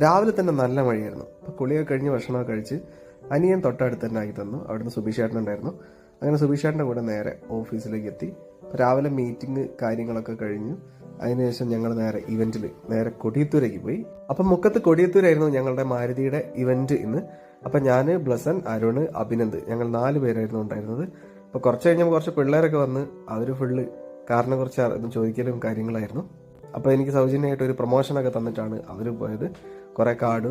രാവിലെ തന്നെ നല്ല മഴയായിരുന്നു. അപ്പോൾ കുളിയൊക്കെ കഴിഞ്ഞ് ഭക്ഷണമൊക്കെ കഴിച്ച് അനിയൻ തൊട്ടടുത്ത് തന്നെ ആക്കി തന്നു. അവിടുന്ന് സുബീഷേട്ടനുണ്ടായിരുന്നു. അങ്ങനെ സുബീഷേട്ടൻ്റെ കൂടെ നേരെ ഓഫീസിലേക്ക് എത്തി. രാവിലെ മീറ്റിംഗ് കാര്യങ്ങളൊക്കെ കഴിഞ്ഞു. അതിനുശേഷം ഞങ്ങൾ നേരെ ഇവന്റിൽ നേരെ കൊടിയത്തൂരേക്ക് പോയി. അപ്പം മുക്കത്ത് കൊടിയത്തൂരായിരുന്നു ഞങ്ങളുടെ മാരുതിയുടെ ഇവന്റ് ഇന്ന്. അപ്പം ഞാൻ, ബ്ലസൻ, അരുൺ, അഭിനന്ദ് ഞങ്ങൾ 4 പേരായിരുന്നു ഉണ്ടായിരുന്നത്. അപ്പോൾ കുറച്ച് കഴിഞ്ഞപ്പോൾ കുറച്ച് പിള്ളേരൊക്കെ വന്ന് അവർ ഫുള്ള് കാറിനെ കുറിച്ച് ചോദിക്കലും കാര്യങ്ങളായിരുന്നു. അപ്പോൾ എനിക്ക് സൗജന്യമായിട്ട് ഒരു പ്രൊമോഷനൊക്കെ തന്നിട്ടാണ് അവർ പോയത്. കുറേ കാർഡ്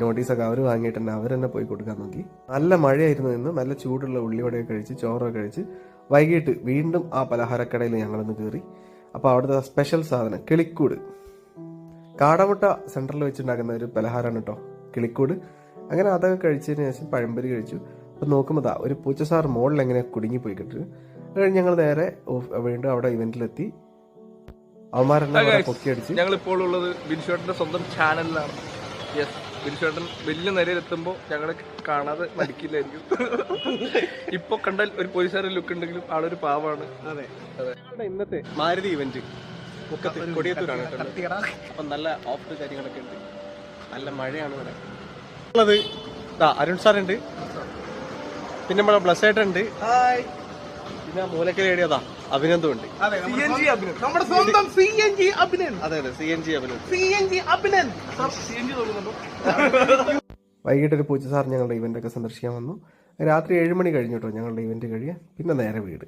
നോട്ടീസൊക്കെ അവർ വാങ്ങിയിട്ട് തന്നെ അവർ തന്നെ പോയി കൊടുക്കാൻ നോക്കി. നല്ല മഴയായിരുന്നു ഇന്ന്. നല്ല ചൂടുള്ള ഉള്ളിവടയൊക്കെ കഴിച്ച് ചോറൊക്കെ കഴിച്ച് വൈകിട്ട് വീണ്ടും ആ പലഹാരക്കടയിൽ ഞങ്ങളൊന്ന് കയറി. അപ്പോൾ അവിടുത്തെ സ്പെഷ്യൽ സാധനം കിളിക്കൂട്, കാടമുട്ട സെൻറ്ററിൽ വെച്ചുണ്ടാക്കുന്ന ഒരു പലഹാരമാണ് കേട്ടോ കിളിക്കൂട്. അങ്ങനെ അതൊക്കെ കഴിച്ചതിന് ശേഷം പഴംപൊരി കഴിച്ചു. അപ്പം നോക്കുമ്പോൾ ഒരു പൂച്ചസാർ മോളിൽ എങ്ങനെ കുടുങ്ങിപ്പോയി കിട്ടും. അത് കഴിഞ്ഞ് ഞങ്ങൾ നേരെ വീണ്ടും അവിടെ ഇവന്റിലെത്തി. അവന്മാരെന്നെ പൊക്കിയടിച്ച്. ഞങ്ങളിപ്പോൾ ഉള്ളത് ബിൻഷേട്ടന്റെ സ്വന്തം ചാനലിലാണ്. യെസ്, ബിൻഷേട്ടൻ വലിയ നിലയിലെത്തുമ്പോൾ ഞങ്ങളെ കാണാതെ മടിക്കില്ലായിരിക്കും. ഇപ്പൊ കണ്ടാൽ ഒരു പോലീസുകാരുടെ ലുക്ക് ഉണ്ടെങ്കിലും ആളൊരു പാവാണ്. അതെ അതെ. ഇന്നത്തെ മാരുതി ഇവന്റ് മുക്കത്ത് കൊടിയത്തൂരാണ്. അപ്പം നല്ല ഓഫർ കാര്യങ്ങളൊക്കെ ഉണ്ട്. നല്ല മഴയാണ് ഇവിടെ ഉള്ളത്. അരുൺ സാറുണ്ട്, പിന്നെ നമ്മുടെ ബ്ലസ്സേട്ടുണ്ട്, പിന്നെ മൂലക്കൽ ഏടിയതാ അഭിനന്ദും ഉണ്ട്. അതെ, CNG അഭിനന്ദ്. വൈകിട്ട് ഒരു പൂച്ച സാർ ഞങ്ങളുടെ ഇവന്റ് ഒക്കെ സന്ദർശിക്കാൻ വന്നു. രാത്രി 7 മണി കഴിഞ്ഞു കേട്ടോ ഞങ്ങളുടെ ഇവന്റ് കഴിയാൻ. പിന്നെ നേരെ വീട്.